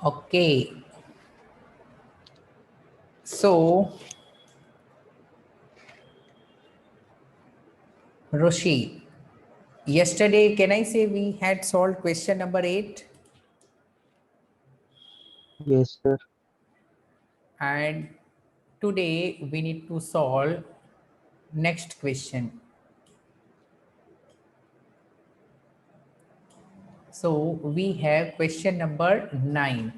Okay, so Roshi, yesterday can I say we had solved question number 8 Yes, sir. and today we need to solve next question. So we have question number 9.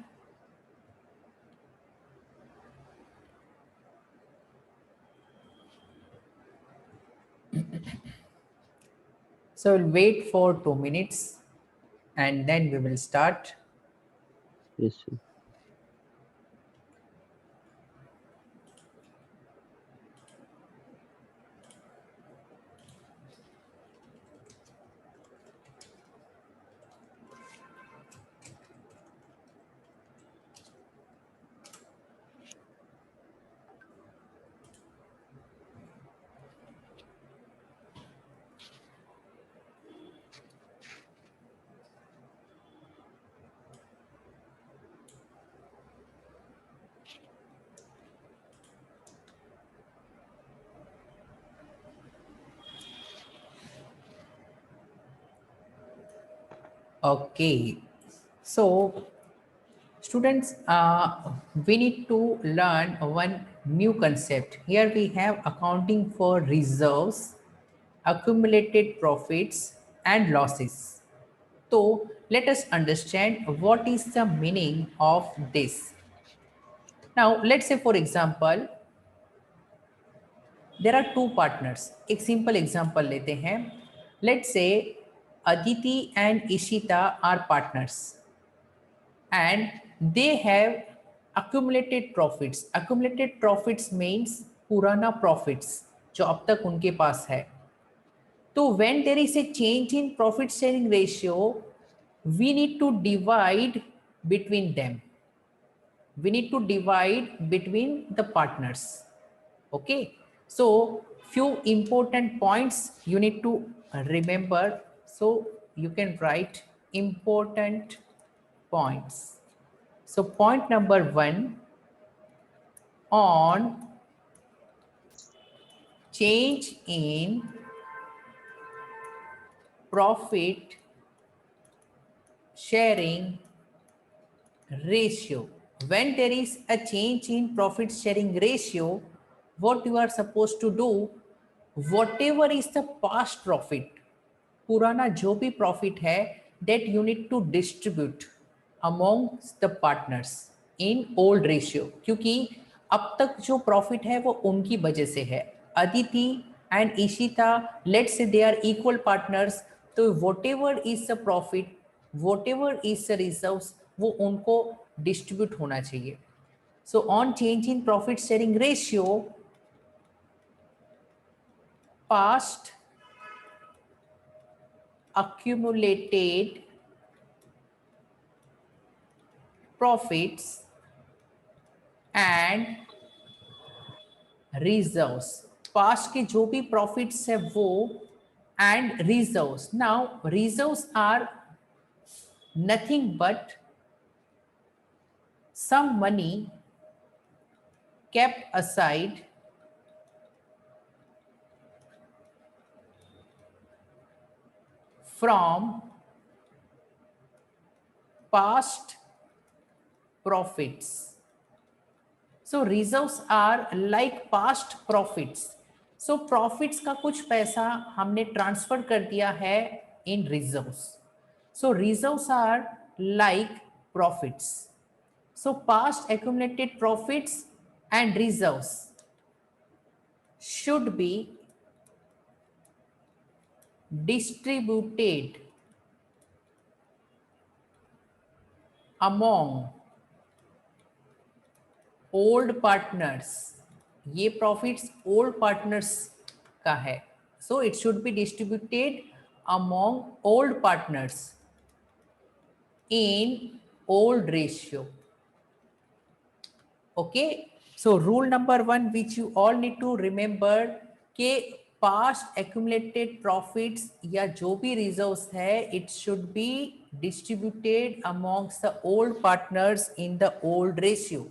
So we'll wait for 2 minutes and then we will start. Yes, sir. Okay. So students, we need to learn one new concept. Here we have accounting for reserves, accumulated profits and losses. So let us understand what is the meaning of this. Now let's say for example, there are two partners. एक simple example लेते हैं. Let's say Aditi and Ishita are partners and they have accumulated profits. Accumulated profits means पुराना profits जो अब तक उनके पास है. So when there is a change in profit sharing ratio, we need to divide between them. We need to divide between the partners. Okay. So few important points you need to remember. So you can write important points. So point number 1, on change in profit sharing ratio. When there is a change in profit sharing ratio, what you are supposed to do, whatever is the past profit, पुराना जो भी profit है, that you need to distribute amongst the partners in old ratio. क्योंकि अब तक जो profit है वो उनकी वजह से है. Aditi and Ishita, let's say they are equal partners, तो whatever is the profit, whatever is the reserves, वो उनको distribute होना चाहिए. So on change in profit sharing ratio, past accumulated profits and reserves, past के जो भी profits है वो and reserves. Now reserves are nothing but some money kept aside from past profits. So reserves are like past profits. So profits का कुछ पैसा हमने transfer कर दिया है in reserves. So reserves are like profits. So past accumulated profits and reserves should be distributed among old partners. ये profits old partners का है. So it should be distributed among old partners in old ratio. Okay. So rule number 1 which you all need to remember के past accumulated profits या जो भी reserves है, it should be distributed amongst the old partners in the old ratio.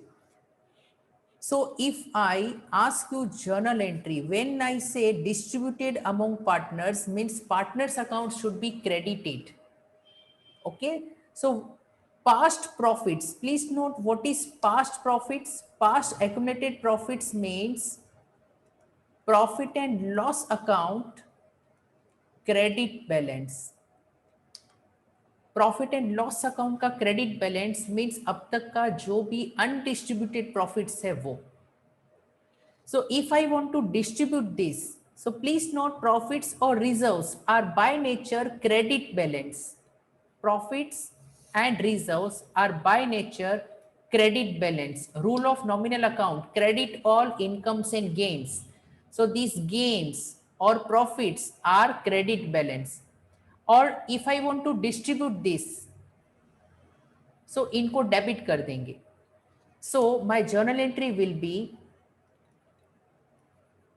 So if I ask you journal entry, when I say distributed among partners, means partners account should be credited. Okay, so past profits, please note what is past profits. Past accumulated profits means profit and loss account credit balance. Profit and loss account का credit balance means अब तक का जो भी undistributed profits है वो. So if I want to distribute this, so please note profits or reserves are by nature credit balance. Profits and reserves are by nature credit balance. Rule of nominal account, credit all incomes and gains. So these gains or profits are credit balance. Or if I want to distribute this, so इनको debit कर देंगे. So my journal entry will be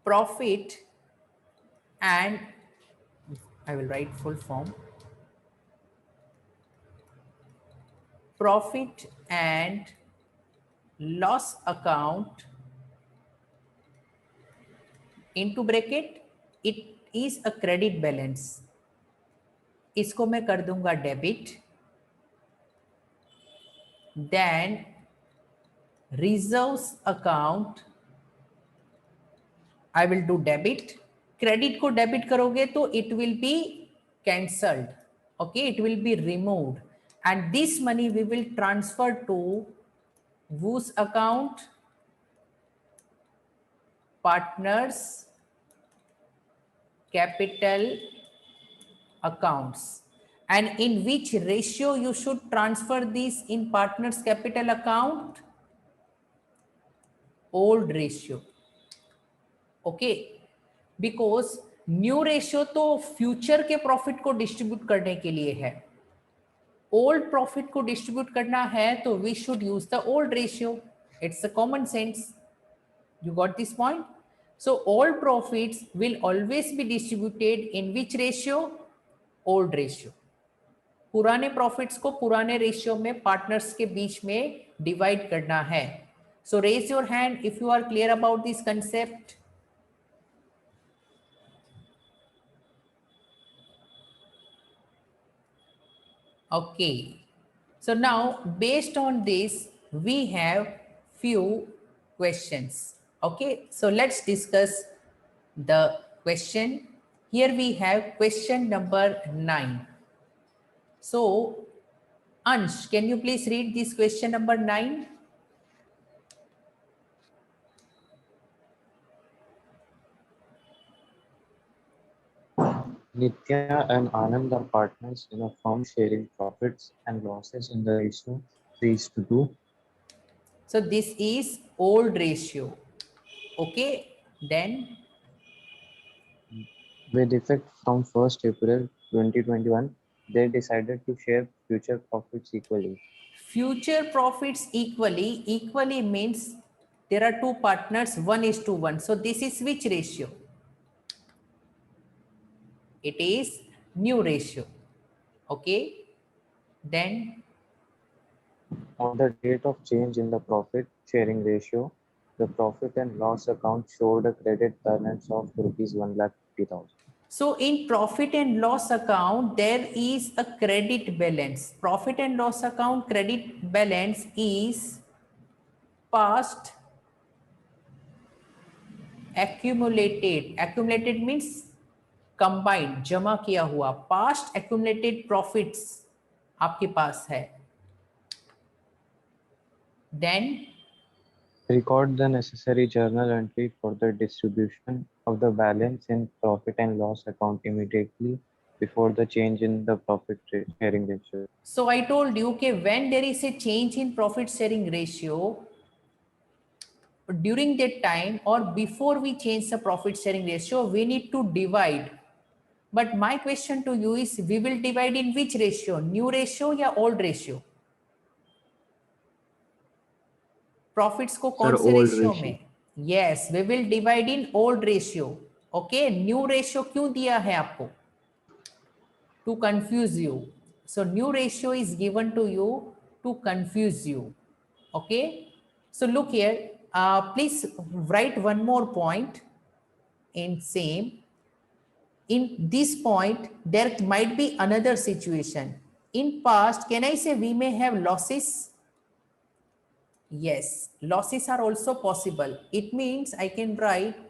profit and I will write full form, profit and loss account into bracket, it is a credit balance. इसको मैं कर दूंगा debit. Then reserves account I will do debit. Credit को debit करोगे तो it will be cancelled. Okay, it will be removed and this money we will transfer to whose account? Partners capital accounts. And in which ratio you should transfer this in partners capital account? Old ratio. Okay, because new ratio तो future के profit को distribute करने के लिए है. Old profit को distribute करना है तो we should use the old ratio. It's a common sense. You got this point? So old profits will always be distributed in which ratio? Old ratio. पुराने प्रॉफिट्स को पुराने रेशियो में partners के बीच में डिवाइड करना है. So raise your hand if you are clear about this concept. Okay, so now based on this we have few questions. Okay, so let's discuss the question. Here we have question number 9. So Ansh, can you please read this question number 9? Nitya and Anand are partners in a firm sharing profits and losses in the ratio 3:2. So this is old ratio. Okay, then With effect from 1st April 2021, they decided to share future profits equally. future profits equally means there are two partners, 1:1. So this is which ratio? It is new ratio. Okay, then On the date of change in the profit sharing ratio, the profit and loss account showed a credit balance of rupees 1,50,000. so in profit and loss account there is a credit balance. Profit and loss account credit balance is past accumulated means combined, जमा किया हुआ. past accumulated profits आपके पास है. Then Record the necessary journal entry for the distribution of the balance in profit and loss account immediately before the change in the profit sharing ratio. so I told you कि when there is a change in profit sharing ratio, during that time or before we change the profit sharing ratio, we need to divide. But my question to you is, we will divide in which ratio? New ratio या old ratio? Profits को कौन से old ratio ratio. में? Yes, we will divide in old ratio. Okay, new ratio क्यों दिया है आपको? To confuse you. So new ratio is given to you to confuse you. Okay, so look here, please write one more point in same. In this point there might be another situation. In past, can I say we may have losses? Yes, losses are also possible. It means I can write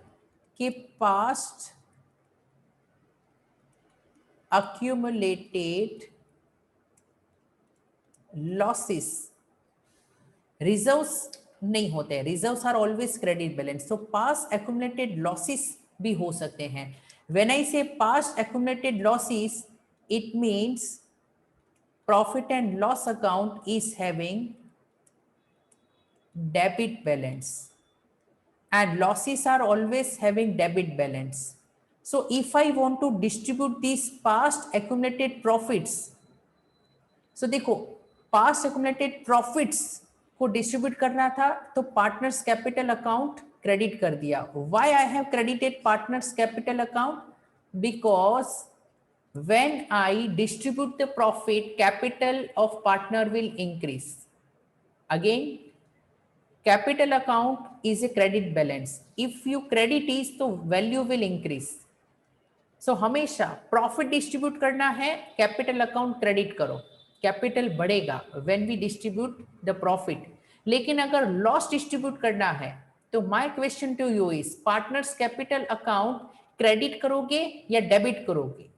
keep past accumulated losses. Reserves नहीं होते, reserves are always credit balance. So past accumulated losses भी हो सकते हैं. When I say past accumulated losses, it means profit and loss account is having debit balance and losses are always having debit balance. So if I want to distribute these past accumulated profits, so देखो past accumulated profits को distribute करना था तो partners capital account credit कर दिया. Why I have credited partners capital account? Because when I distribute the profit, capital of partner will increase. Again, capital account is a credit balance. If you credit is तो value will increase. So हमेशा profit distribute करना है, capital account credit करो, capital बढ़ेगा when we distribute the profit. लेकिन अगर loss distribute करना है तो my question to you is partners capital account credit करोगे या डेबिट करोगे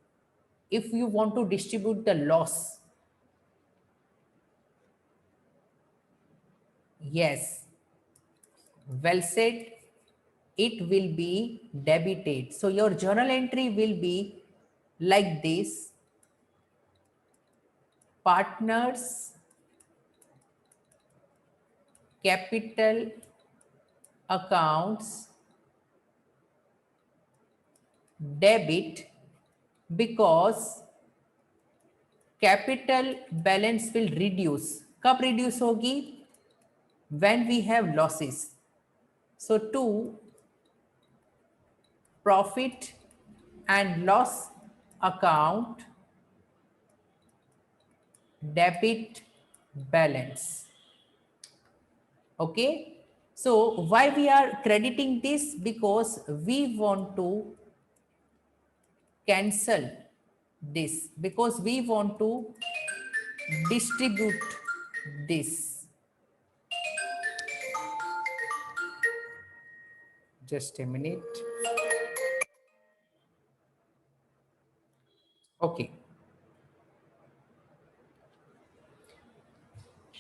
if you want to distribute the loss? Yes, well said, it will be debited. So your journal entry will be like this: partners capital accounts debit, because capital balance will reduce. कब reduce होगी? When we have losses. So to profit and loss account debit balance. Okay, so why we are crediting this? Because we want to cancel this, because we want to distribute this. Just a minute. Okay,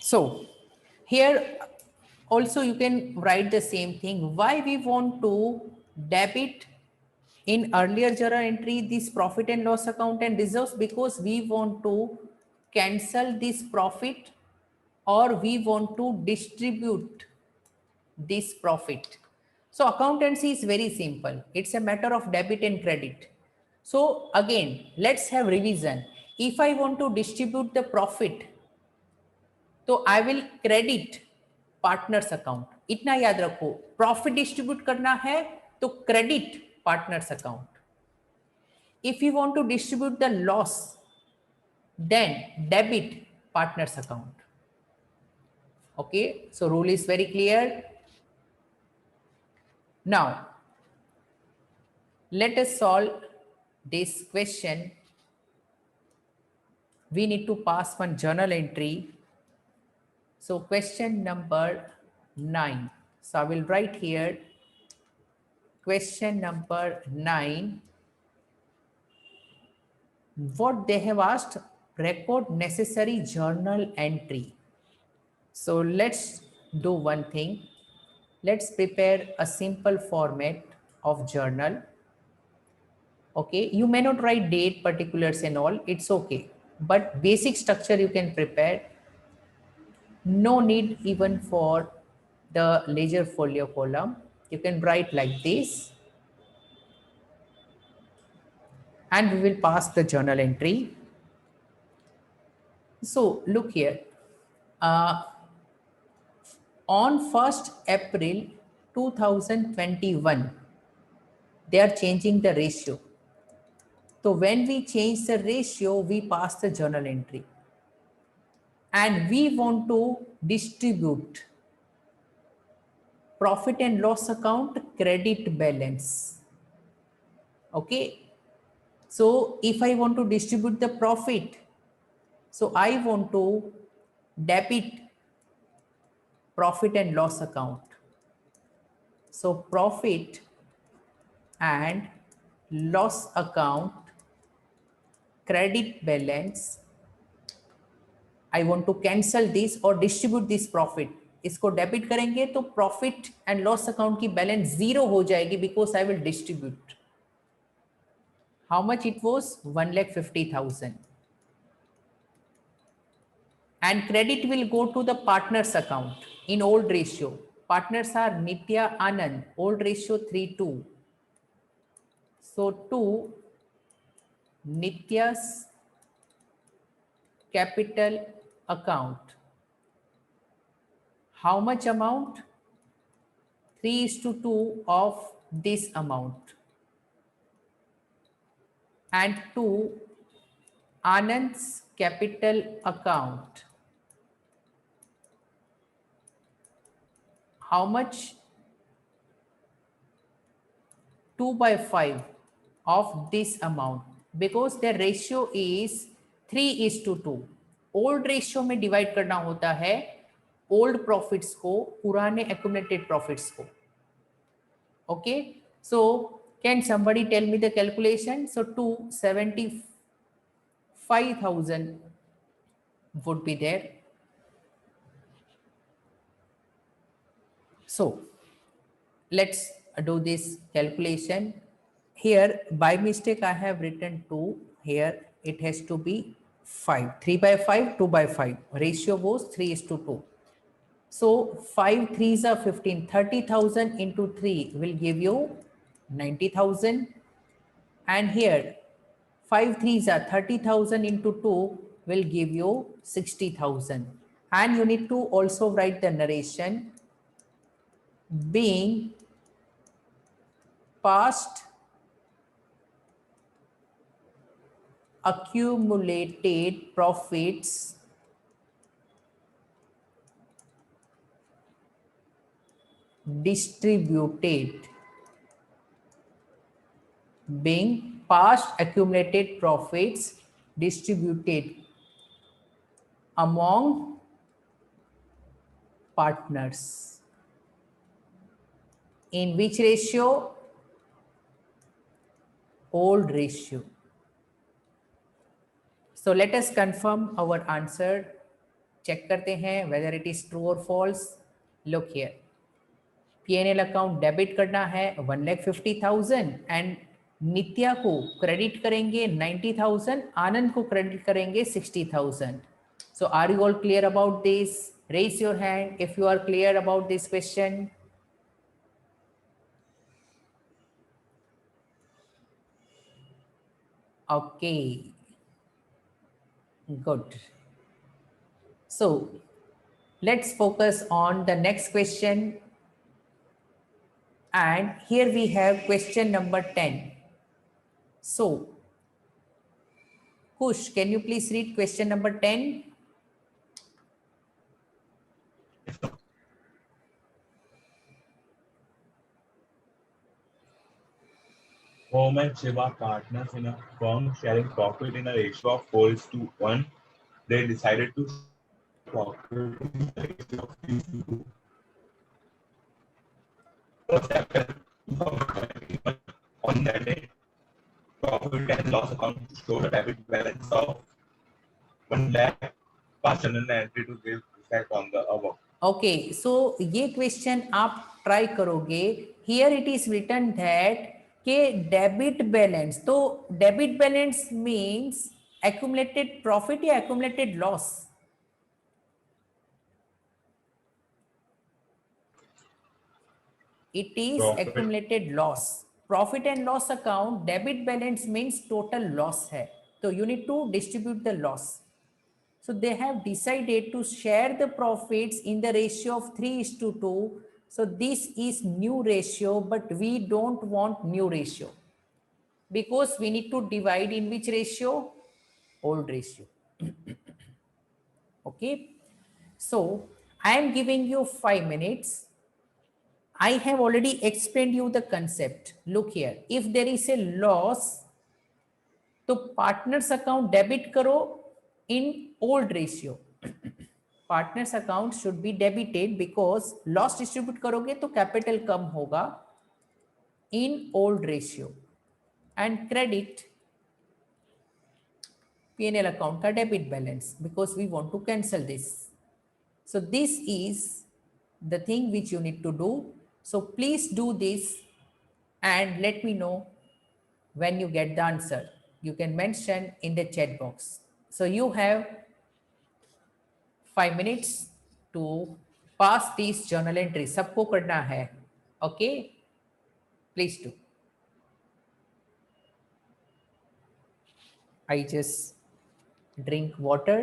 so here also you can write the same thing. Why we want to debit in earlier journal entry this profit and loss account and reserves? Because we want to cancel this profit or we want to distribute this profit. So accountancy is very simple. It's a matter of debit and credit. So again, let's have revision. If I want to distribute the profit, तो I will credit partners account. इतना याद रखो, profit distribute करना है तो credit partners account. If you want to distribute the loss, then debit partners account. Okay, so rule is very clear. Now let us solve this question. We need to pass one journal entry. So question number 9. So I will write here question number 9. What they have asked: record necessary journal entry. So let's do one thing. Let's prepare a simple format of journal. Okay, you may not write date, particulars and all, it's okay, but basic structure you can prepare. No need even for the ledger folio column. You can write like this and we will pass the journal entry. So look here, on 1st April 2021, they are changing the ratio. So when we change the ratio, we pass the journal entry. And we want to distribute profit and loss account credit balance. Okay. So if I want to distribute the profit, so I want to debit profit and loss account. So profit and loss account credit balance, I want to cancel this or distribute this profit. इसको debit करेंगे तो profit and loss account की balance zero हो जाएगी because I will distribute. How much it was? 1,50,000. And credit will go to the partners account in old ratio. Partners are Nitya, Anand, old ratio 3:2. So to Nitya's capital account. How much amount? 3:2 of this amount. And to Anand's capital account, how much? 2/5 of this amount, because the ratio is 3:2. Old ratio में divide करना होता है old profits को पुराने accumulated profits को. Okay, so can somebody tell me the calculation? So 275,000 would be there. So let's do this calculation. Here by mistake I have written 2. Here it has to be 5. 3/5, 2/5. Ratio was 3:2. So 5 3s are 15. 30,000 into 3 will give you 90,000. And here 5 3s are 30,000 into 2 will give you 60,000. And you need to also write the narration. Being past accumulated profits distributed, being past accumulated profits distributed among partners. In which ratio? Old ratio. So let us confirm our answer. Check करते हैं whether it is true or false. Look here. P&L account debit करना है 1,50,000 and नित्या को credit करेंगे 90,000, आनंद को credit करेंगे 60,000. So are you all clear about this? Raise your hand if you are clear about this question. Okay. Good. So let's focus on the next question. And here we have question number 10. So, Kush, can you please read question number 10? Home and Shiva are partners in a firm sharing profit in a ratio of 4:1. They decided to share profit in a ratio of 3:2. On that day, profit and loss account showed a debit balance of 1 lakh. Pass journal entry to give effect on the above. Okay, so ये question आप try करोगे. Here it is written that के debit balance. तो debit balance means accumulated profit या accumulated loss? It is Profit. accumulated loss. Profit and loss account debit balance means total loss है. So you need to distribute the loss. So they have decided to share the profits in the ratio of 3:2 So this is new ratio, but we don't want new ratio because we need to divide in which ratio? Old ratio. Okay. So I am giving you 5 minutes. I have already explained you the concept. Look here. If there is a loss, तो partners account debit करो in old ratio. Partners account should be debited because loss distribute करोगे तो capital कम होगा in old ratio and credit P&L account का debit balance because we want to cancel this. So this is the thing which you need to do. So please do this and let me know when you get the answer. You can mention in the chat box. So you have 5 minutes to pass these journal entries. सबको करना है. Okay? Please do. I just drink water.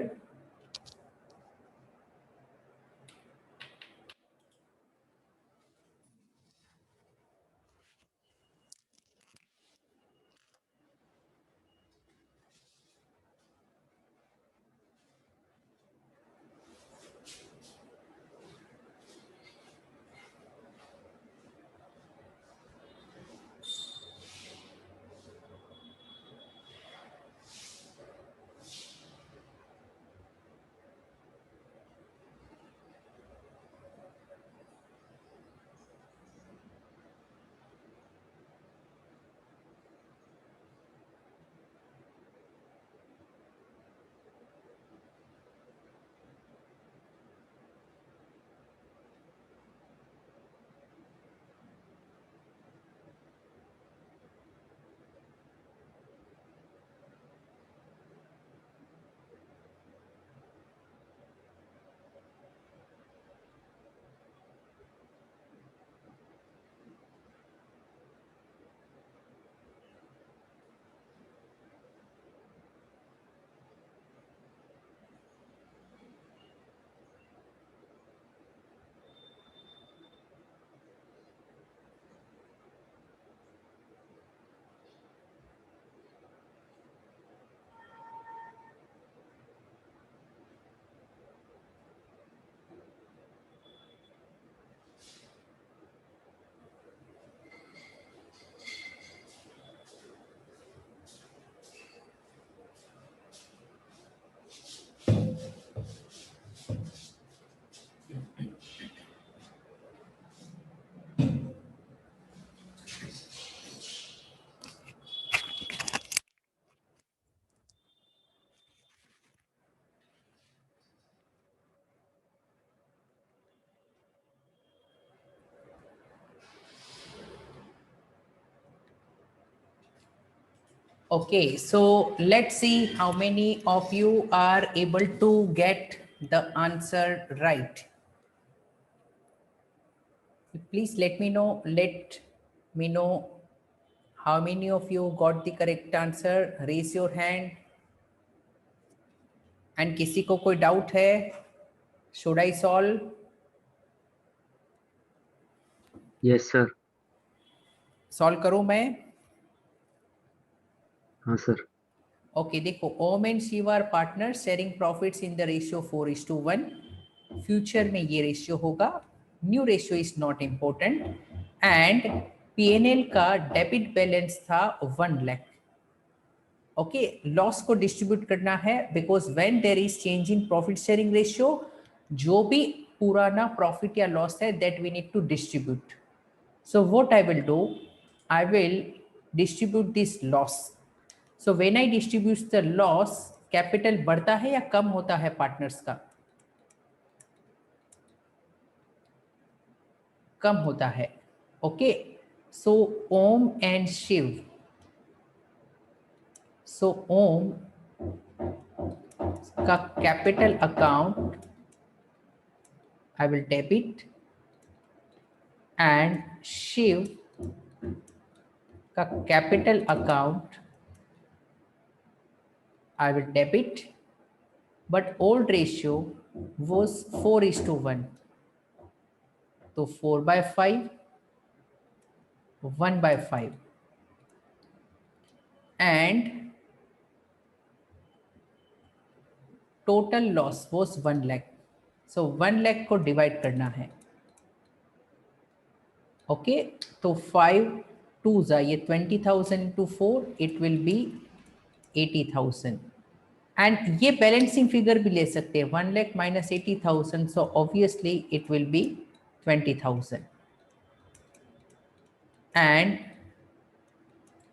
Okay, so let's see how many of you are able to get the answer right. Please let me know. Let me know how many of you got the correct answer. Raise your hand. And किसी को कोई doubt है? Should I solve? Yes, sir. Solve करूँ मैं? हाँ sir. Okay, देखो Om and Shiv are partner sharing profits in the ratio 4:1. Future में ये रेशियो होगा. New ratio is not important and P&L का डेबिट बैलेंस था 1 लाख. ओके, लॉस को डिस्ट्रीब्यूट करना है because when there is change in profit sharing ratio, जो भी पुराना प्रॉफिट या लॉस है that we need to distribute. So what I will do, I will distribute this loss. So when I distribute the loss, capital बढ़ता है या कम होता है पार्टनर्स का? कम होता है. Okay, so Om and Shiv. So Om का capital account I will debit and Shiv का capital account I will debit, but old ratio was 4:1. तो 4/5, 1/5 and total loss was 1 lakh. So 1 lakh को डिवाइड करना है। ओके, तो 5 2 ये 20,000 into 4 it will be 80,000। And ये balancing figure भी ले सकते हैं, 1 lakh minus 80,000, so obviously it will be 20,000। And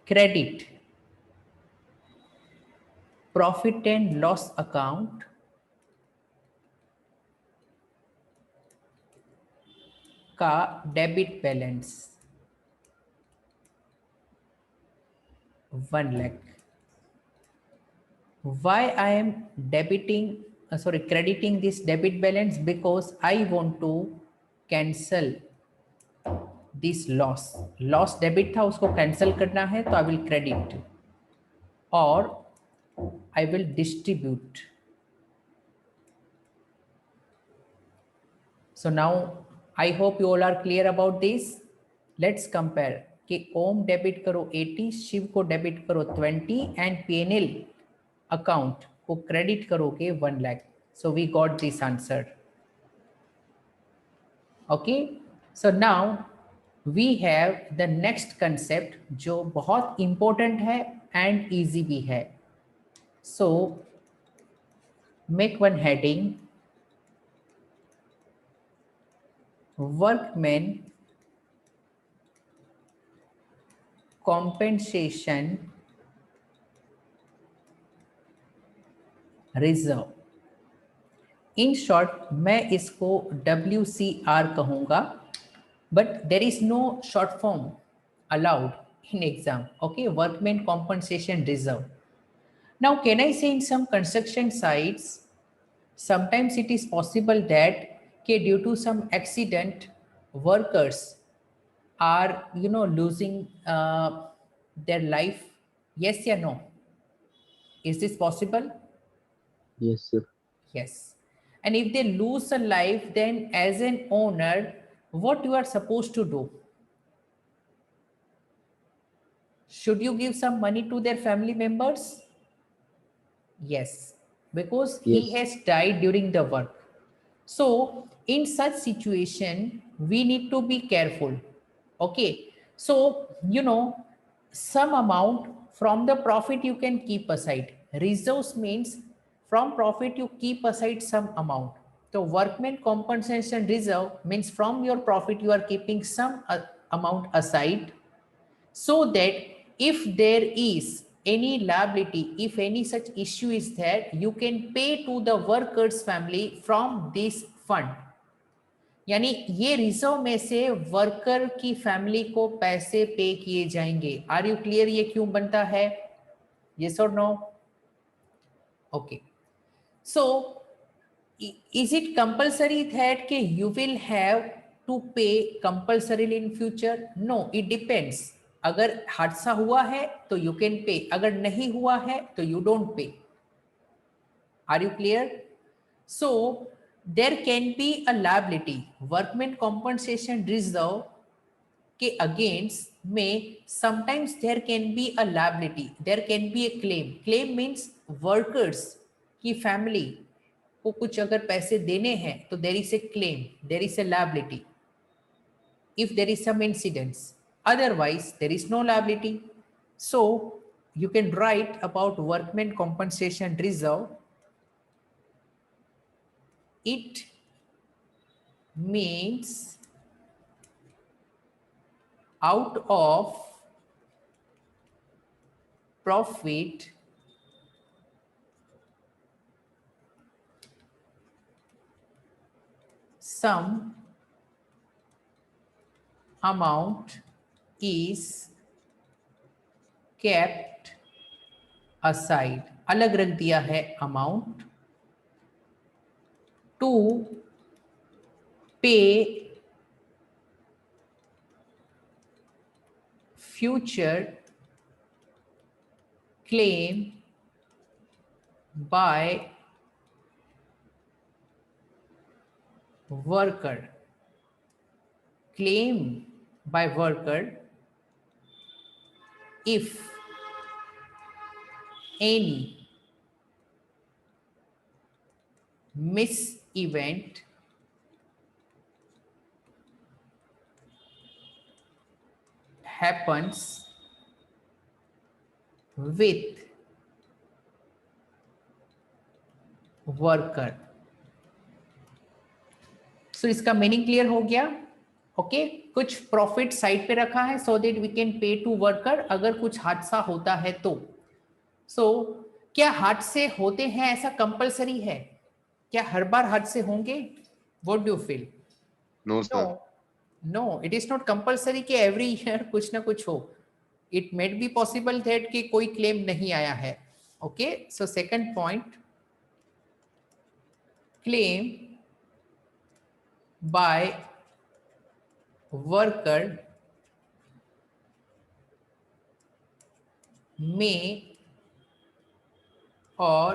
credit profit and loss account का debit balance 1 lakh. Why I am crediting this debit balance? Because I want to cancel this loss debit था, उसको cancel करना है, तो I will credit or I will distribute. So now I hope you all are clear about this. Let's compare कि ओम debit करो 80, शिव को debit करो 20 and PNL account को क्रेडिट करोगे 1 lakh. So we got this answer. Okay, so now we have the next concept जो बहुत important है and easy भी है। So make one heading, workman compensation reserve. In short मैं इसको WCR कहूंगा, but there is no short form allowed in exam. Okay, workman compensation reserve. Now can I say in some construction sites sometimes it is possible that due to some accident workers are losing their life? Yes or no? Is this possible? Yes, sir. Yes. And if they lose a life, then as an owner, what you are supposed to do? Should you give some money to their family members? Yes, because he Yes. has died during the work. So in such situation we need to be careful. Okay, so some amount from the profit you can keep aside. Reserves means from profit you keep aside some amount. So workman compensation reserve means from your profit you are keeping some amount aside, so that if there is any liability, if any such issue is there, you can pay to the workers family from this fund. यानी ये reserve में से worker की family को पैसे पे किए जाएंगे। आर यू क्लियर ये क्यों बनता है? यस और no? Okay, so is it compulsory that you will have to pay compulsorily in future? No, it depends. अगर हादसा हुआ है तो you can pay, अगर नहीं हुआ है तो you don't pay. Are you clear? So there can be a liability. Workman compensation reserve के against में sometimes there can be a liability, there can be a claim. Claim means workers की family को कुछ अगर पैसे देने हैं तो there is a claim, there is a liability if there is some incidents. Otherwise there is no liability. So you can write about workman compensation reserve. It means out of profit some amount is kept aside. अलग रख दिया है amount to pay future claim by worker. claim by worker if any miss event happens with worker. So इसका meaning clear हो गया। Okay कुछ profit side पे रखा है so that we can pay to worker अगर कुछ हादसा होता है तो। सो क्या हादसे होते हैं ऐसा कंपलसरी है? क्या हर बार हादसे होंगे? What do you feel? No, sir. No it is not compulsory कि एवरी ईयर कुछ ना कुछ हो। It made be possible that कि कोई क्लेम नहीं आया है। Okay so second point, claim by worker may or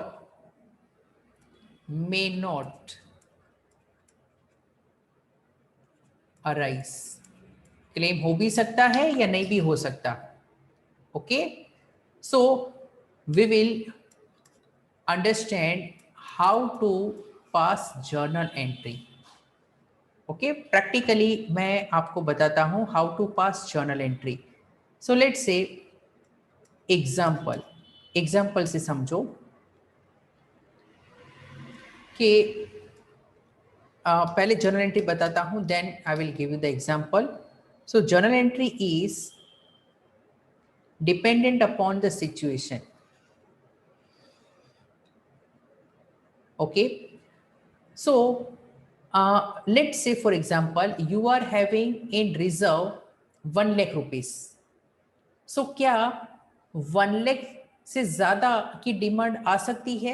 may not arise। Claim हो भी सकता है या नहीं भी हो सकता। Okay so we will understand how to pass journal entry. Okay practically मैं आपको बताता हूं how to pass journal entry. So let's say example से समझो कि पहले जर्नल एंट्री बताता हूं then I will give you the example. So journal entry is dependent upon the situation. Okay so let's say for example you are having in reserve 1 lakh rupees। so क्या 1 lakh से ज्यादा की demand आ सकती है?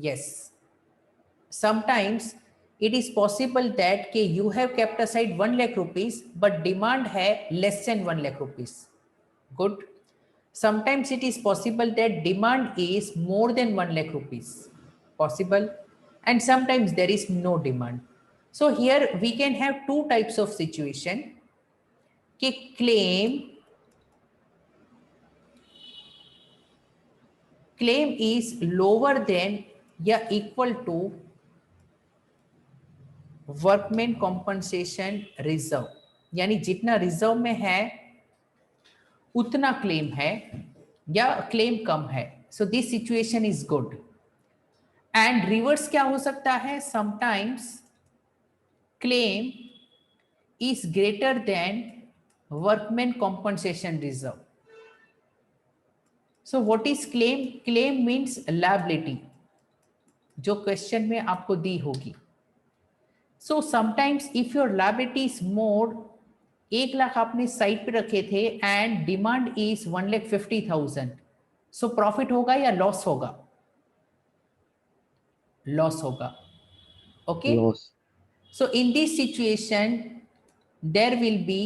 yes, sometimes it is possible that कि you have kept aside 1 lakh rupees but demand है less than 1 lakh rupees। good, sometimes it is possible that demand is more than 1 lakh rupees possible, and sometimes there is no demand। so here we can have two types of situation कि claim is lower than या equal to workman compensation reserve, यानी जितना reserve में है उतना claim है या claim कम है। So this situation is good. And reverse क्या हो सकता है? Sometimes claim is greater than workman compensation reserve. So what is claim? Claim means liability जो क्वेश्चन में आपको दी होगी। So sometimes if your liability is more, 1 lakh आपने साइड पे रखे थे and demand is 1,50,000, so profit होगा या लॉस होगा? लॉस होगा। Okay Loss. So in this situation there will be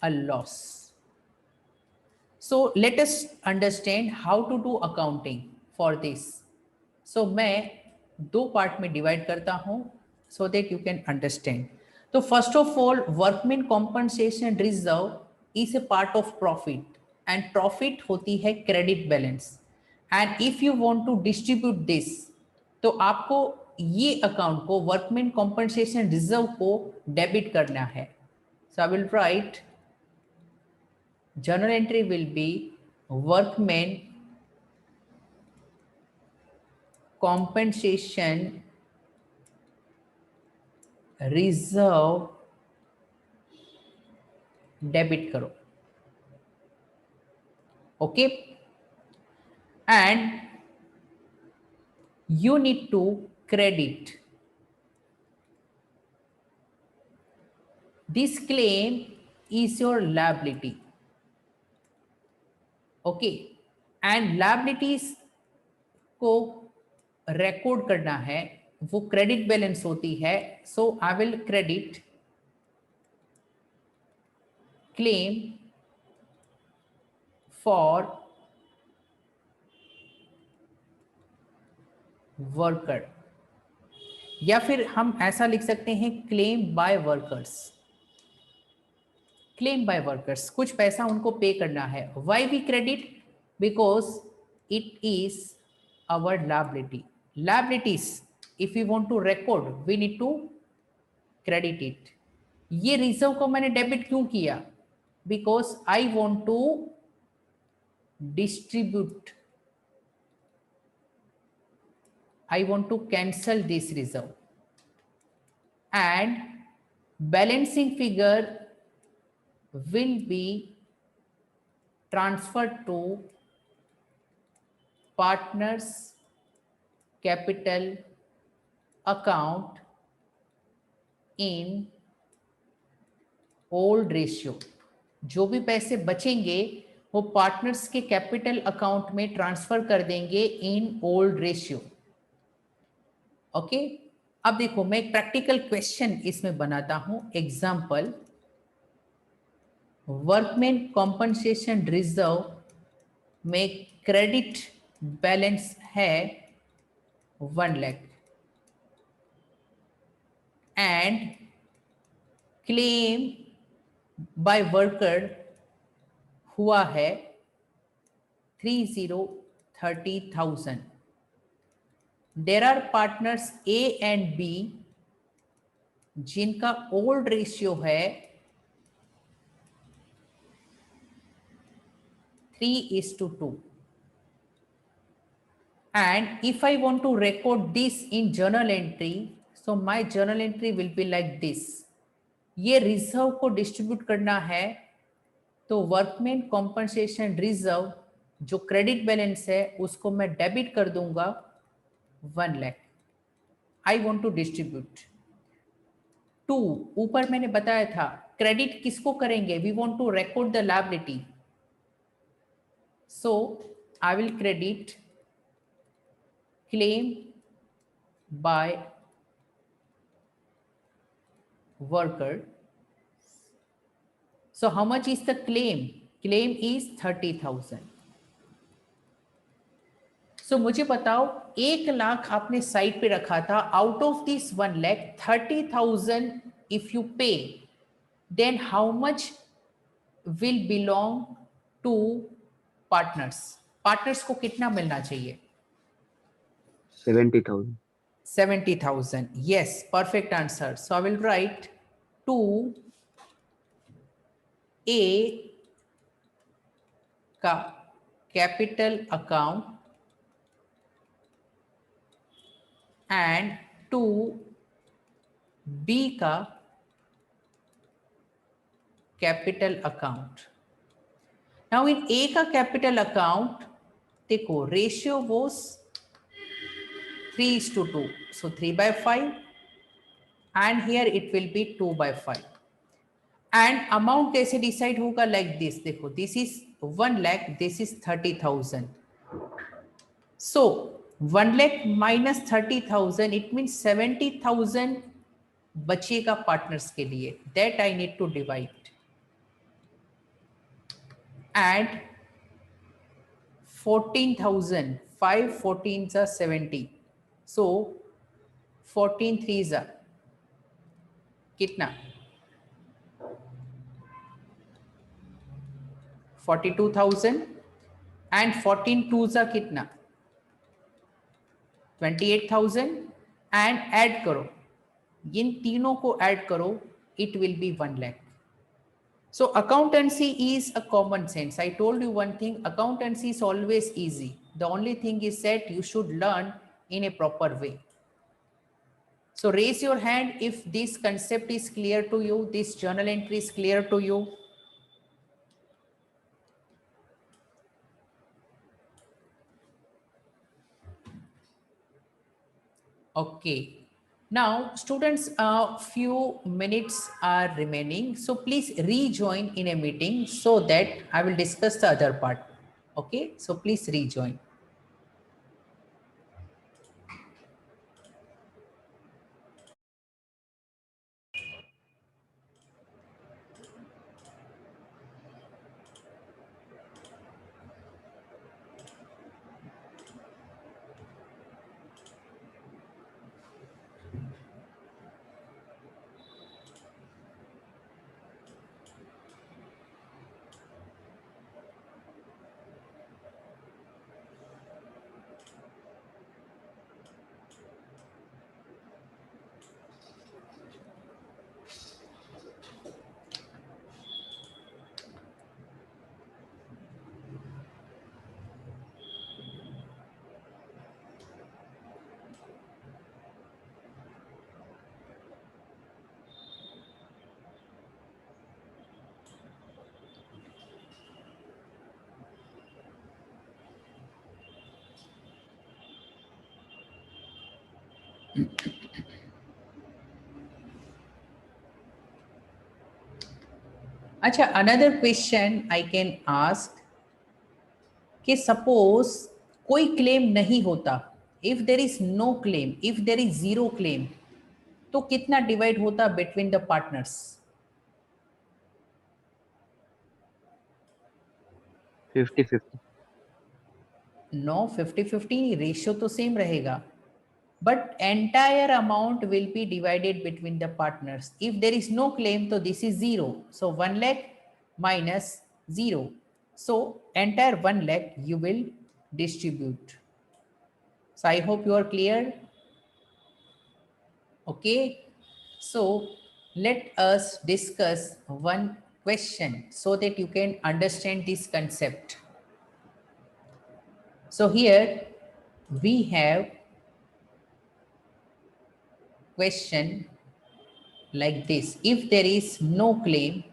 a loss. So let us understand how to do accounting for this. So मैं 2 part में divide करता हूं so that you can understand। तो first of all, workman compensation reserve is a part of profit and profit होती है credit balance, and if you want to distribute this तो आपको ये अकाउंट को workman compensation reserve को debit करना है। so I will write journal entry will be workman compensation reserve debit करो। Okay and you need to credit this claim is your liability। Okay and liabilities को record करना है, वो credit balance होती है। So I will credit claim for worker, या फिर हम ऐसा लिख सकते हैं claim by workers. Claim by workers, कुछ पैसा उनको पे करना है. Why we credit? Because it is our liability. Liabilities if you want to record we need to credit it. ये रिजर्व को मैंने डेबिट क्यों किया? Because I want to distribute, I want to cancel this reserve, and balancing figure will be transferred to partners capital account in old ratio. जो भी पैसे बचेंगे वो पार्टनर्स के कैपिटल अकाउंट में ट्रांसफर कर देंगे इन ओल्ड रेशियो. ओके, अब देखो मैं एक प्रैक्टिकल क्वेश्चन इसमें बनाता हूं. एग्जाम्पल, वर्कमैन कॉम्पनसेशन रिजर्व में क्रेडिट बैलेंस है 1 lakh and claim by worker हुआ है 30,000. There are partners A and B जिनका ओल्ड रेशियो है 3:2. And if I want to record this in journal entry, so my journal entry will be like this. ये reserve को distribute करना है तो workman compensation reserve जो credit balance है उसको मैं डेबिट कर दूंगा 1 lakh. I want to distribute 2. ऊपर मैंने बताया था क्रेडिट किसको करेंगे? We want to record the liability. So I will credit claim by worker. So how much is the claim? Claim is 30,000. So मुझे बताओ 1 लाख आपने साइड पे रखा था. Out of this 1 lakh 30,000 if you pay, then how much will belong to partners? Partners को कितना मिलना चाहिए? 70,000. 70,000. Yes, perfect answer. So I will write to A का capital account and to B का capital account. Now in A का capital account देखो ratio was 3:2. So 3/5 and here it will be 2/5. And amount कैसे decide होगा? Like this. देखो this is 1 lakh, this is 30,000. So 1 lakh minus 30,000 it means 70,000 बचेगा partners के लिए. That I need to divide. And 14,000, 5 14s are 70. So 14 3s are कितना? 42,000 and 14 2s are कितना? 28,000 and add करो, इन तीनों को ऐड करो, it will be 1 lakh. So accountancy is a common sense. I told you one thing, accountancy is always easy. The only thing is that you should learn in a proper way. So raise your hand if this concept is clear to you, this journal entry is clear to you. Okay. Now students, a few minutes are remaining. So please rejoin in a meeting so that I will discuss the other part. Okay. So please rejoin. अच्छा, another question I can ask कि suppose कोई claim नहीं होता, if there is no claim, if there is zero claim, तो कितना divide होता between the partners? 50-50. No, 50-50 ratio तो same रहेगा, but entire amount will be divided between the partners. If there is no claim, so this is 0. So 1 lakh minus 0. So entire 1 lakh you will distribute. So I hope you are clear. Okay. So let us discuss one question so that you can understand this concept. So here we have question like this: if there is no claim,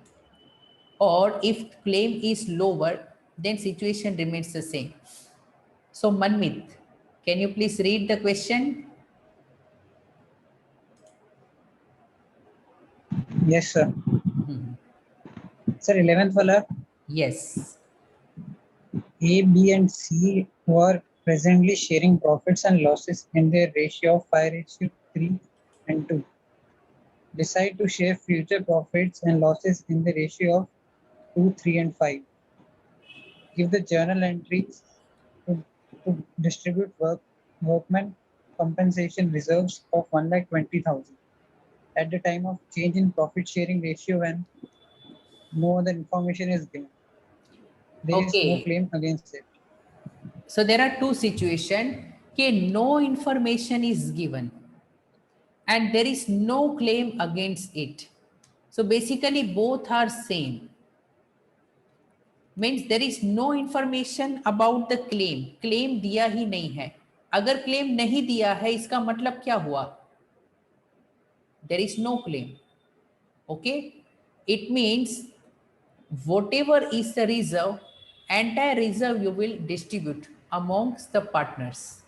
or if claim is lower, then situation remains the same. So Manmit, can you please read the question? Yes, sir. Sir, 11th wala. Yes. A, B, and C were presently sharing profits and losses in their ratio of 5:3 and 2. Decide to share future profits and losses in the ratio of 2, 3, and 5. Give the journal entries to distribute workmen compensation reserves of 1,20,000 at the time of change in profit sharing ratio when no other information is given. There is no Okay. claim against it. So there are two situations. Okay, no information is given and there is no claim against it. So basically both are same. Means there is no information about the claim. Claim दिया ही नहीं है. अगर claim नहीं दिया है, इसका मतलब क्या हुआ? There is no claim. Okay, it means whatever is the reserve, entire reserve you will distribute amongst the partners.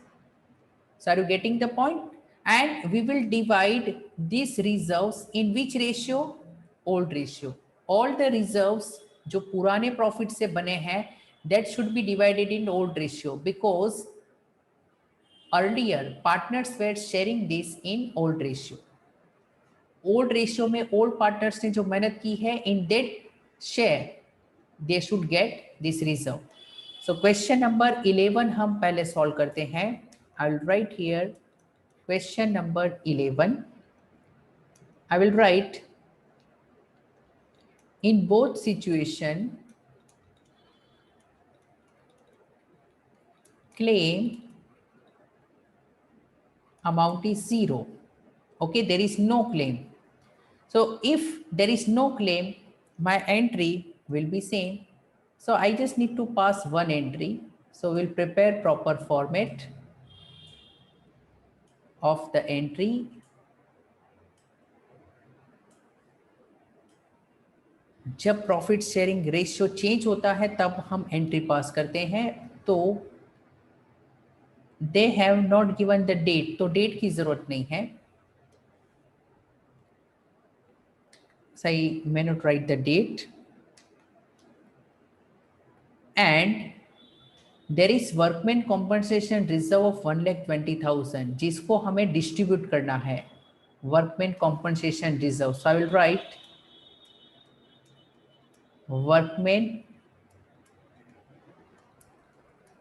So are you getting the point? And we will divide these reserves in which ratio? Old ratio. All the reserves जो पुराने profit से बने हैं, that should be divided in old ratio, because earlier partners were sharing this in old ratio. Old ratio में old partners ने जो मेहनत की है, in that share they should get this reserve. So question number 11 हम पहले solve करते हैं. I will write here question number 11. I will write in both situation claim amount is 0. Okay, there is no claim. So if there is no claim, my entry will be same. So I just need to pass one entry. So we'll prepare proper format of the entry. जब profit sharing ratio change होता है तब हम entry pass करते हैं. तो they have not given the date, तो date की जरूरत नहीं है. So I may not write the date. And there is workman compensation reserve of 1,20,000 जिसको हमें डिस्ट्रीब्यूट करना है. Workman compensation reserve. So I will write workman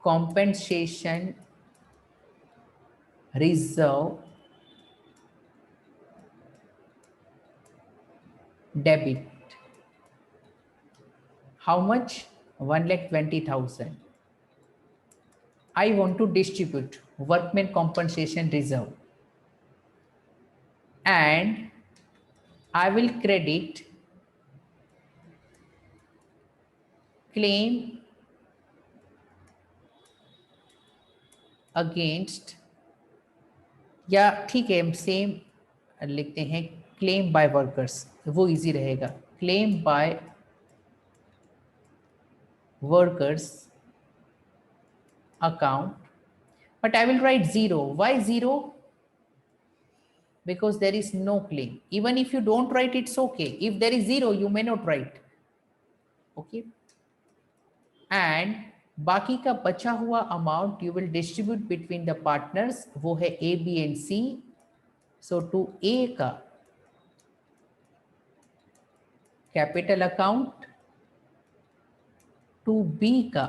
compensation reserve debit. How much? 1,20,000. I want to distribute workman compensation reserve, and I will credit claim against, या ठीक है हम same लिखते हैं, क्लेम बाय वर्कर्स, वो easy रहेगा. Claim by workers account, but I will write 0. Why 0? because there is no claim. Even if you don't write, it's okay. If there is 0, you may not write. Okay. And बाकी का बचा हुआ amount you will distribute between the partners, वो है A, B and C. So to A का capital account, to B का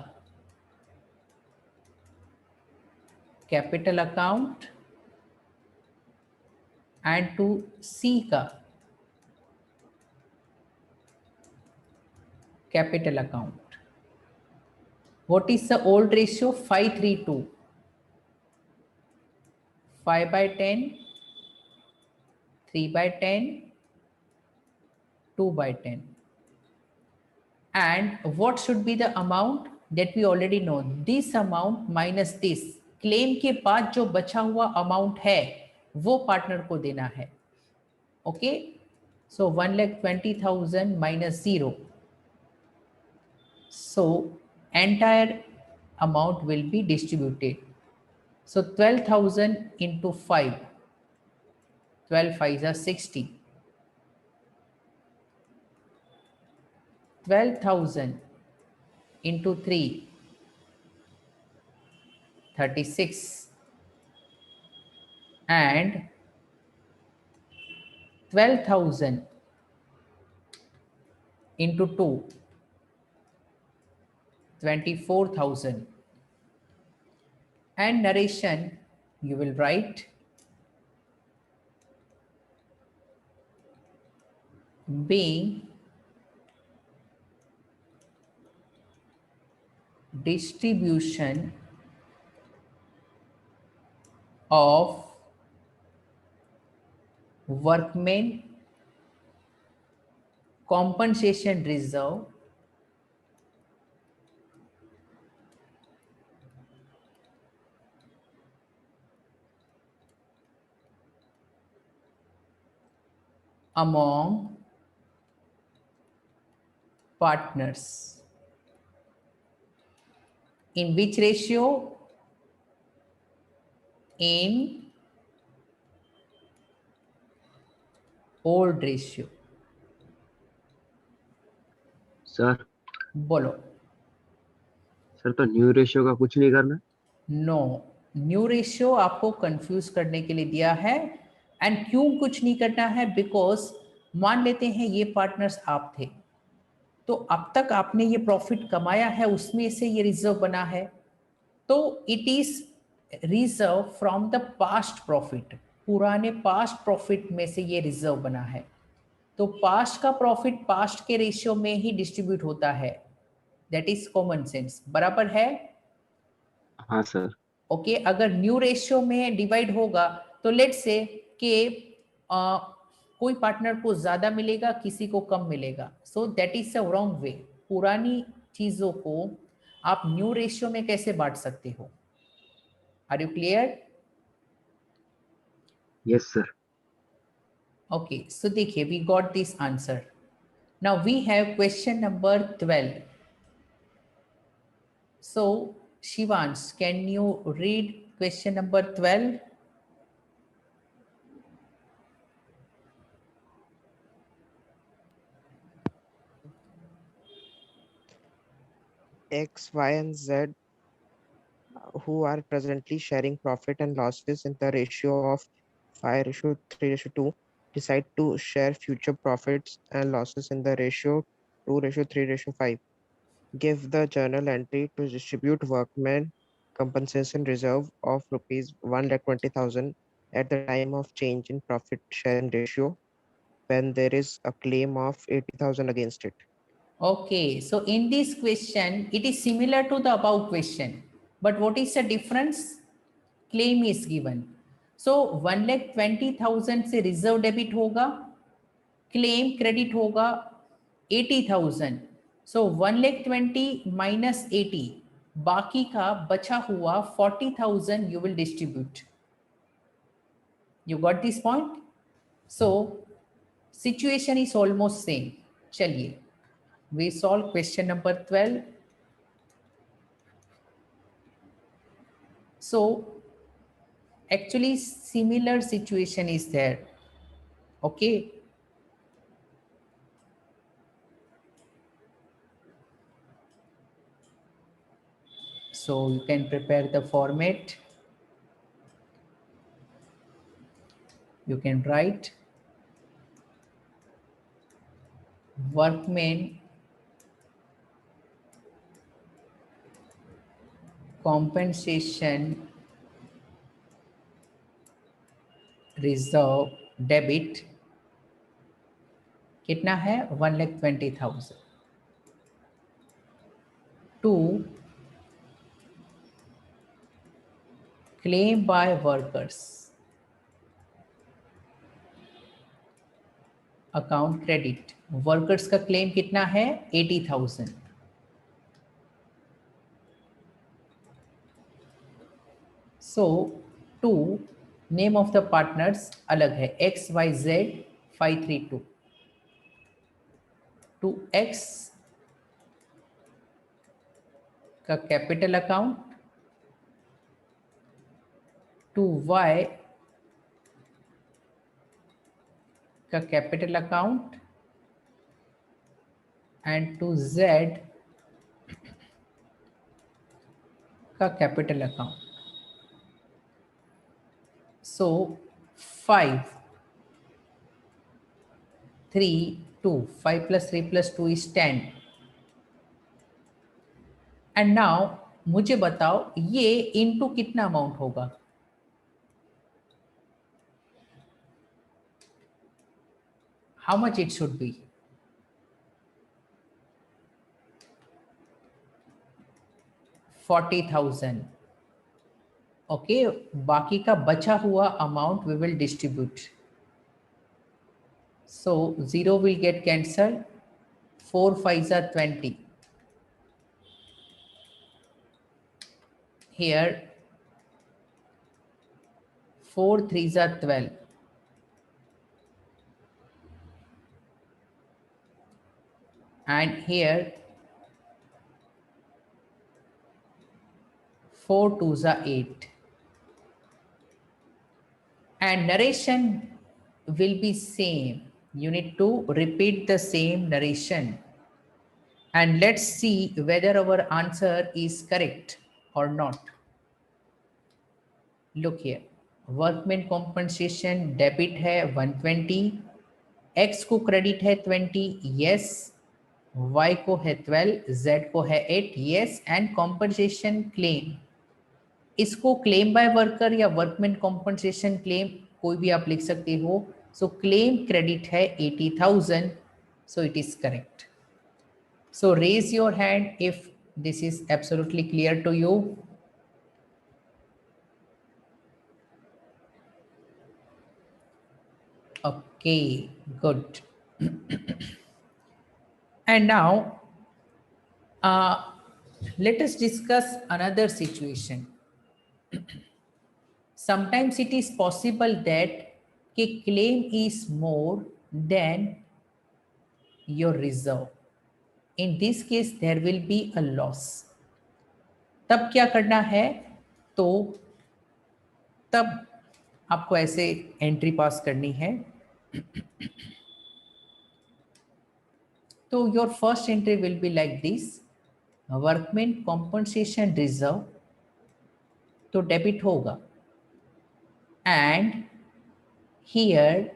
capital account and to C का capital account. What is the old ratio? 5:3:2. 5/10, 3/10, 2/10. And what should be the amount? That we already know. This amount minus this. Claim के बाद जो बचा हुआ amount है वो partner को देना है. Okay. So 1,20,000 minus 0. So entire amount will be distributed. So 12,000 into 5. 12 5s are 60. 12,000 into 3. 36. And 12,000 into 2. 24,000. And narration you will write being distribution of workmen compensation reserve among partners. In which ratio? In old ratio. Sir बोलो. Sir तो new ratio का कुछ नहीं करना. No, new ratio आपको confuse करने के लिए दिया है. एंड क्यों कुछ नहीं करना है? बिकॉज मान लेते हैं ये पार्टनर्स आप थे, तो अब तक आपने ये प्रॉफिट कमाया है, उसमें से ये रिजर्व बना है, तो it is reserve from the past profit. पुराने पास्ट प्रॉफिट में से ये रिजर्व बना है. तो पास्ट का प्रॉफिट पास्ट के रेशियो में ही डिस्ट्रीब्यूट होता है. That is common sense. बराबर है? हाँ सर. ओके. अगर न्यू रेशियो में डिवाइड होगा तो लेट्स से कि कोई पार्टनर को ज्यादा मिलेगा, किसी को कम मिलेगा. So that is a wrong way. पुरानी चीजों को आप न्यू रेशियो में कैसे बांट सकते हो? Are you clear? Yes sir. Okay. So देखिए, we got this answer. Now we have question number 12. So Shivansh, can you read question number 12? X, Y, and Z, who are presently sharing profit and losses in the ratio of 5:3:2, decide to share future profits and losses in the ratio 2:3:5. Give the journal entry to distribute workmen compensation reserve of rupees 1,20,000 at the time of change in profit sharing ratio when there is a claim of 80,000 against it. Okay, so in this question, it is similar to the above question, but what is the difference? Claim is given. So 1,20,000 से reserve debit होगा, claim credit होगा 80,000. सो 1,20,000 minus 80, बाकी का बचा हुआ 40,000 you will distribute. You got this point? So situation is almost same. चलिए, we solve question number 12. So Actually similar situation is there. Okay, so you can prepare the format. You can write workmen compensation reserve debit कितना है 1,20,000 to claim by workers account credit. Workers का claim कितना है 80,000. So to name of the partners अलग है XYZ 532 to X का capital account to Y का capital account and to Z का capital account. So 5 3 2 5 plus 3 plus 2 is 10. And now मुझे बताओ ये इनटू कितना अमाउंट होगा. How much it should be. 40,000. Okay, बाकी का बचा हुआ amount we will distribute. So 0 will get cancel. 4 5s are 20. Here 4 3s are 12. And here 4 2s are 8. And narration will be same. You need to repeat the same narration. And let's see whether our answer is correct or not. Look here. Workman compensation debit है 120. X को credit है 20. Yes. Y को है 12. Z को है 8. Yes. And compensation claim. इसको claim by worker या workman compensation claim कोई भी आप लिख सकते हो. सो क्लेम क्रेडिट है 80,000. So it is correct. So raise your hand if this is absolutely clear to you. Okay, good. And now let us discuss another situation. Sometimes it is possible that a claim is more than your reserve. In this case, there will be a loss. तब क्या करना है? तो तब आपको ऐसे entry पास करनी है. तो your first entry will be like this. Workman compensation reserve तो डेबिट होगा. And here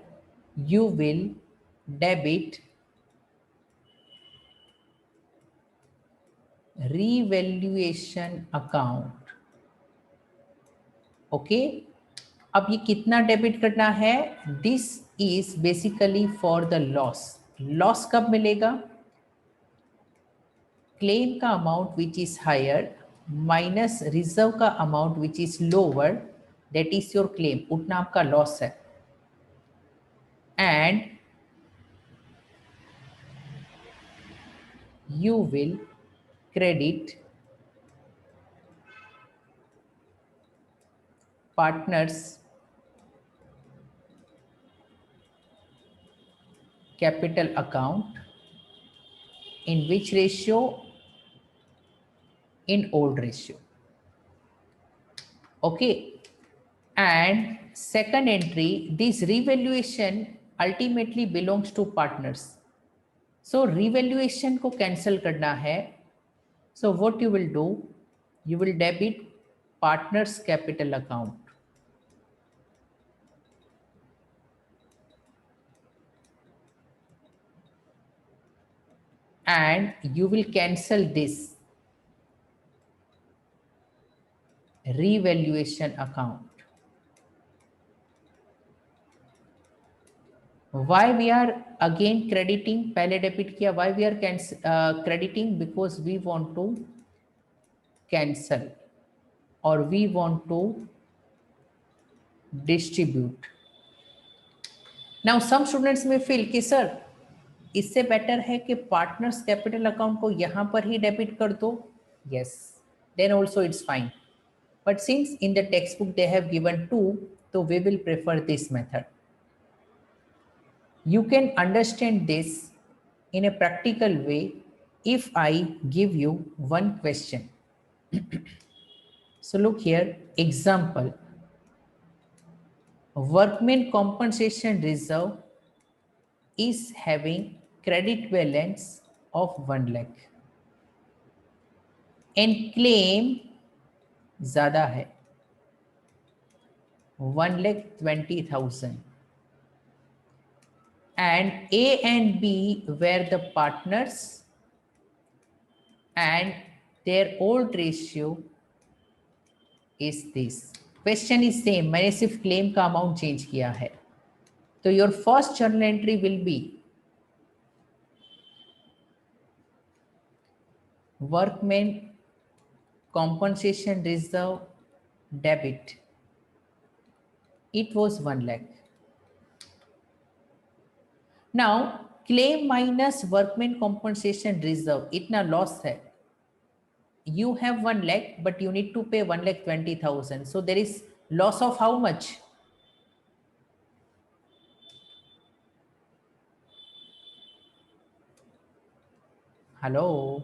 you will debit revaluation account. Okay, अब ये कितना डेबिट करना है? This is basically for the loss. Loss कब मिलेगा? क्लेम का amount which is higher minus reserve का amount which is lower, that is your claim. उतना आपका लॉस है. And you will credit partners capital account. In which ratio? In old ratio. Okay, And second entry, this revaluation ultimately belongs to partners. So revaluation को cancel करना है. So what you will do? You will debit partners capital account. And you will cancel this revaluation account. Why we are again crediting? पहले debit किया. Why we are crediting? Because we want to cancel or we want to distribute. Now some students may feel कि sir इससे better है कि partners capital account को यहां पर ही debit कर दो. Yes, then also it's fine. But since in the textbook they have given two, तो we will prefer this method. You can understand this in a practical way if I give you one question. So look here, example. Workmen compensation reserve is having credit balance of 1 lakh and claim ज़्यादा है 1,20,000, and A and B were the partners and their old ratio is this. Question is same, मैंने सिर्फ claim का amount change किया है. तो your first journal entry will be workmen compensation reserve debit. It was 1 lakh. Now claim minus workmen compensation reserve, इतना loss है. You have 1 lakh, but you need to pay 1,20,000. So there is loss of how much? Hello?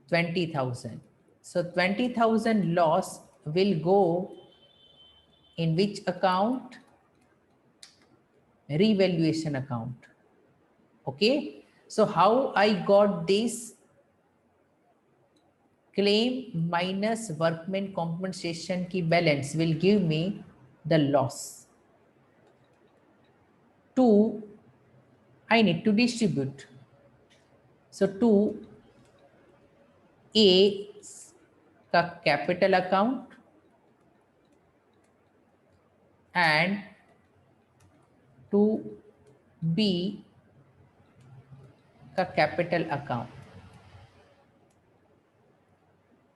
20,000. So 20,000 loss will go in which account? Revaluation account. Okay. So how I got this? Claim minus workmen compensation की balance will give me the loss. 2, I need to distribute. So 2 A का capital account and 2 B का capital account.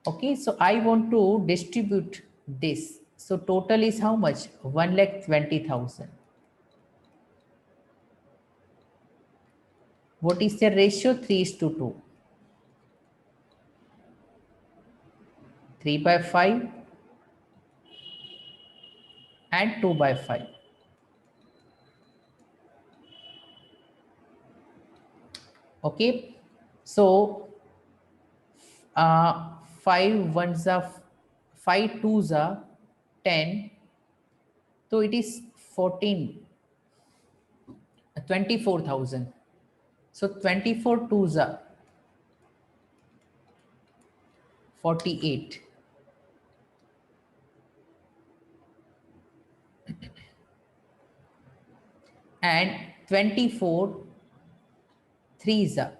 Okay, so I want to distribute this. So total is how much? 1,20,000. What is the ratio? 3:2. 3/5 and 2/5. Okay, so 5 ones are 5 twos are 10, so it is 24,000. So 24 twos are 48. And 24 threes are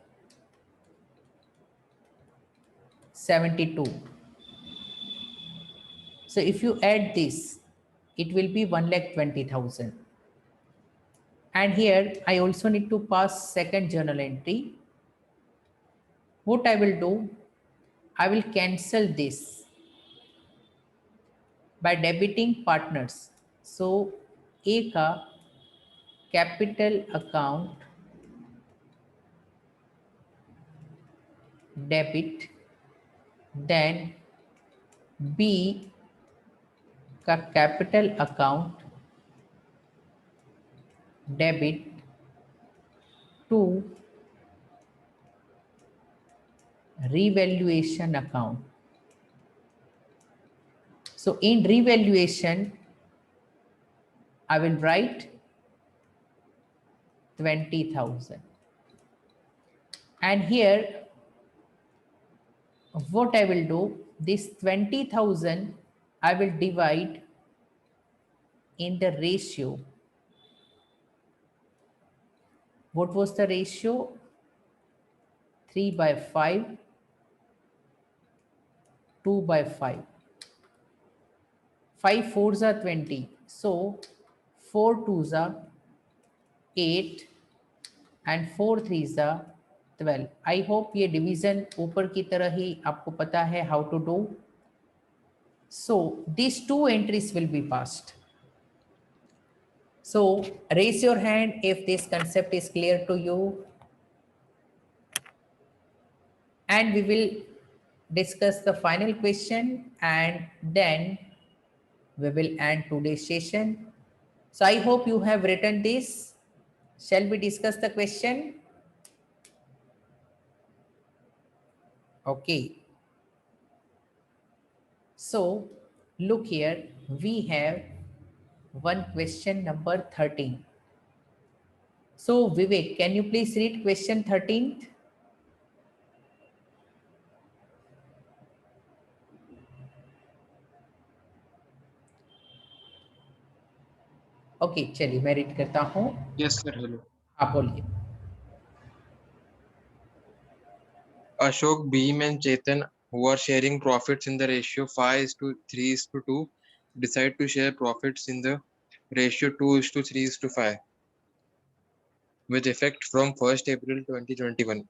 72. So if you add this, it will be 1,20,000. And here I also need to pass second journal entry. What I will do, I will cancel this by debiting partners. So A का capital account debit, then B का capital account debit to revaluation account. So in revaluation, I will write 20,000. And here, what I will do, this 20,000, I will divide in the ratio. What was the ratio? 3/5, 2/5. 5 4s are 20. So 4 2s are 8 and 4 3s are 12. I hope ये division ऊपर की तरह ही आपको पता है how to do. So these two entries will be passed. So raise your hand if this concept is clear to you. And we will discuss the final question and then we will end today's session. So I hope you have written this. Shall we discuss the question? Okay. So look here, we have one question number 13. So Vivek, can you please read question 13th? Okay चलिए मैं read करता हूँ. Yes sir, hello. आप बोलिए. Ashok, Bhim and Chetan, who are sharing profits in the ratio 5:3:2, decide to share profits in the ratio 2:3:5 with effect from 1st April 2021.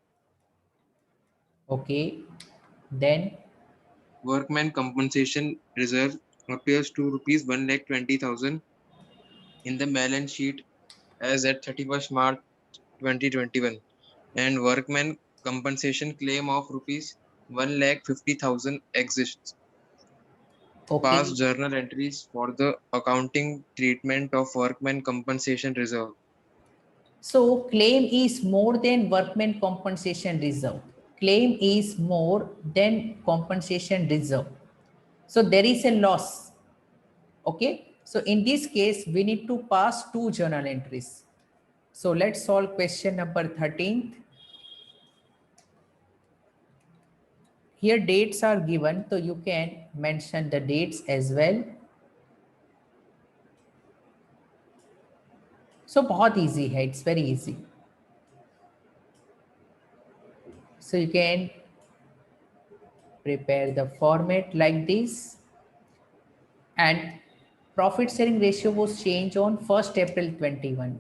Okay, then Workman compensation reserve appears to rupees 1,20,000 in the balance sheet as at 31st March 2021, and workman compensation claim of rupees 1,50,000 exists. okay. Past journal entries for the accounting treatment of workman compensation reserve. So claim is more than workman compensation reserve. Claim is more than compensation reserve. So there is a loss. Okay. So in this case, we need to pass two journal entries. So let's solve question number 13th. Here dates are given, so you can mention the dates as well. So बहुत easy है, it's very easy. So you can prepare the format like this. And profit sharing ratio was changed on 1st April 21.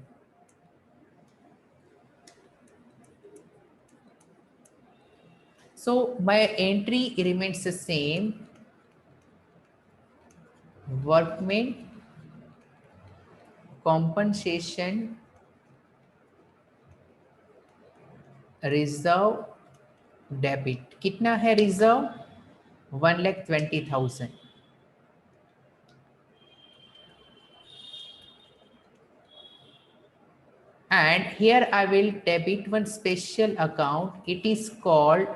So my entry remains the same. Workman compensation reserve debit. कितना है reserve? 1,20,000. And here I will debit one special account. It is called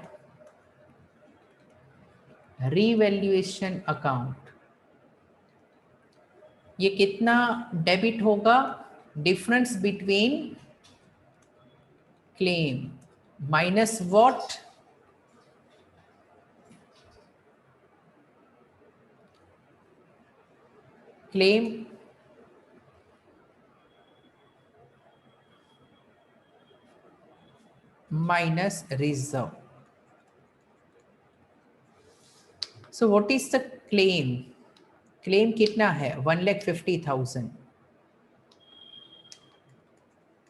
revaluation account. ये कितना debit होगा? Difference between claim minus what? Claim minus reserve. So what is the claim? Claim कितना है? 1,50,000.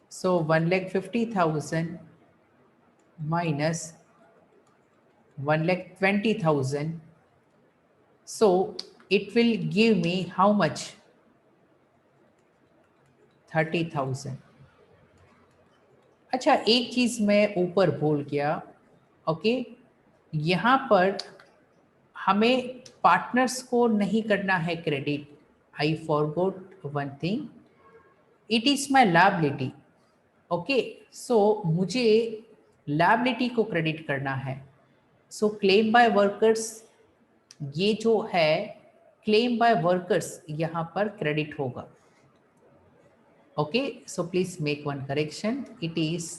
So 1,50,000 minus 1,20,000. So it will give me how much? 30,000. अच्छा एक चीज मैं ऊपर भूल गया. ओके, यहाँ पर हमें पार्टनर्स को नहीं करना है credit. I forgot one thing, it is my liability. Okay, so मुझे लायबिलिटी को क्रेडिट करना है. सो क्लेम बाय वर्कर्स ये जो है क्लेम बाय वर्कर्स यहाँ पर क्रेडिट होगा. Okay, so please make one correction. It is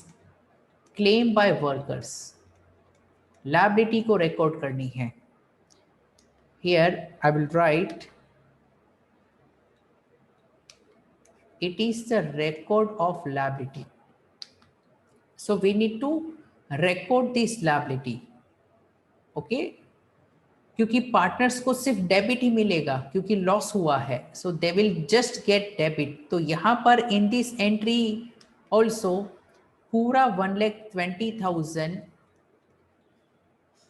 claim by workers. Liability को रिकॉर्ड करनी है. Here I will write it is the record of liability. So we need to record this liability. Okay, क्योंकि partners को सिर्फ debit ही मिलेगा क्योंकि loss हुआ है. So they will just get debit. तो यहाँ पर इन दिस एंट्री ऑल्सो पूरा 1,20,000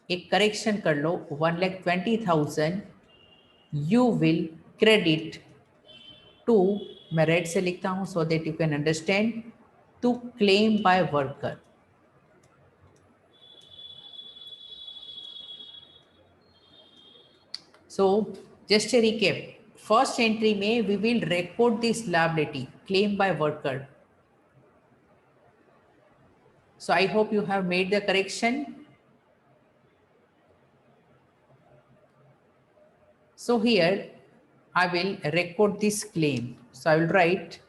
एक करेक्शन कर लो. 1,20,000 यू विल क्रेडिट टू, मैं रेड से लिखता हूं so that you can understand, to claim by worker. So just a recap. First entry में we will record this liability claim by worker. So I hope you have made the correction. So here I will record this claim. So I will write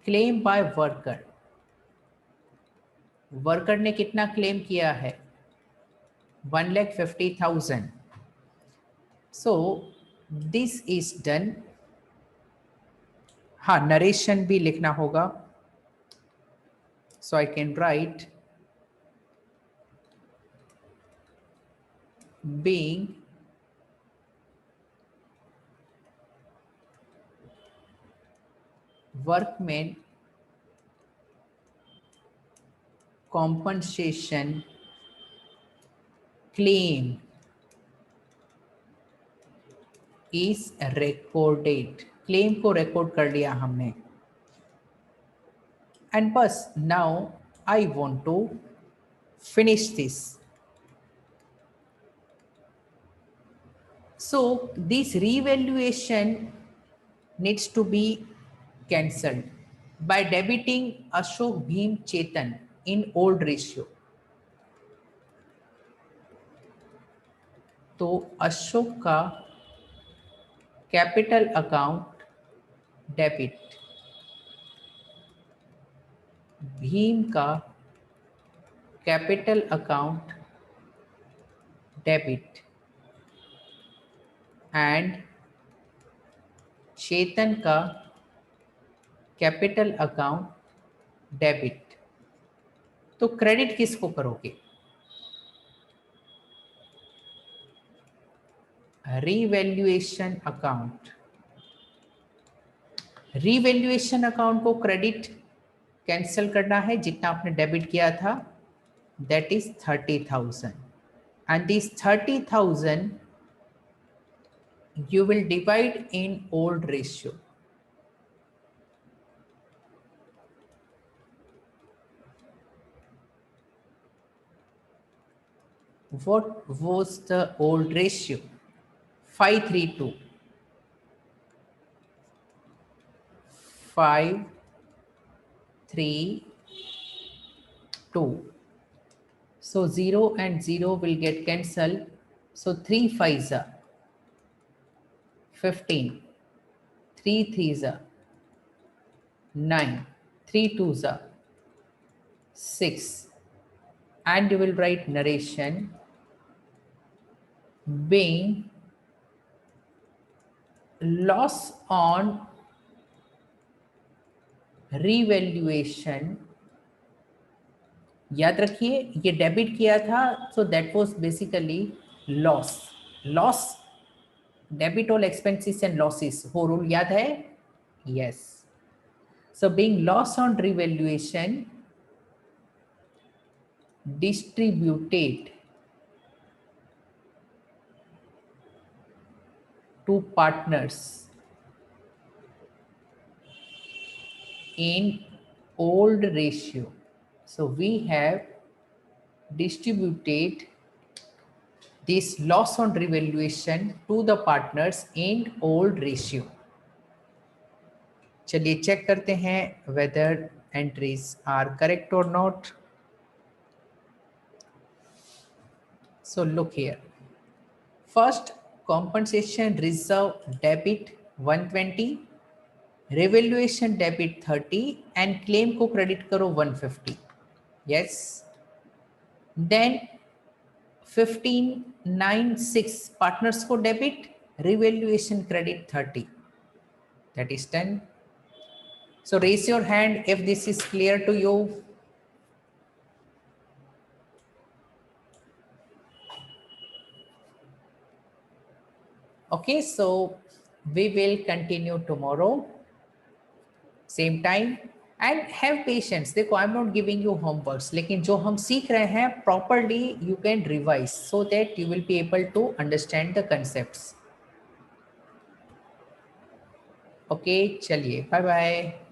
claim by worker. Worker ने कितना claim किया है? 1,50,000. So this is done. हाँ, narration भी लिखना होगा. So I can write being workman compensation claim is recorded. Claim को record कर लिया हमने. And bus, now I want to finish this. So this revaluation needs to be cancelled by debiting Ashok, Bhim, Chetan in old ratio. तो अशोक का capital account debit, Bhim का capital account debit and चेतन का capital account debit. तो credit किसको करोगे? Revaluation account. Revaluation account को credit cancel करना है. जितना आपने डेबिट किया था that is 30,000 and this 30,000 you will divide in old ratio. What was the old ratio? 532. 532. So 0 and 0 will get cancelled. So 3 5s are 15, 3 3s are 9, 3 2s are 6, and you will write narration being loss on revaluation. याद रखिए ये debit किया था, so that was basically loss. Loss, debit all expenses and losses, वो rule याद है? Yes. So being loss on revaluation distributed to partners in old ratio. So we have distributed this loss on revaluation to the partners in old ratio. चलिए check करते हैं whether entries are correct or not. So look here. First compensation reserve debit 120, revaluation debit 30 and claim को credit करो 150. Yes. Then 1596 partners को debit, revaluation credit 30. That is 10. So raise your hand if this is clear to you. Okay, so we will continue tomorrow, same time, and have patience. देखो, I'm not giving you homeworks, लेकिन जो हम सीख रहे हैं properly you can revise so that you will be able to understand the concepts. Okay, चलिए, bye bye.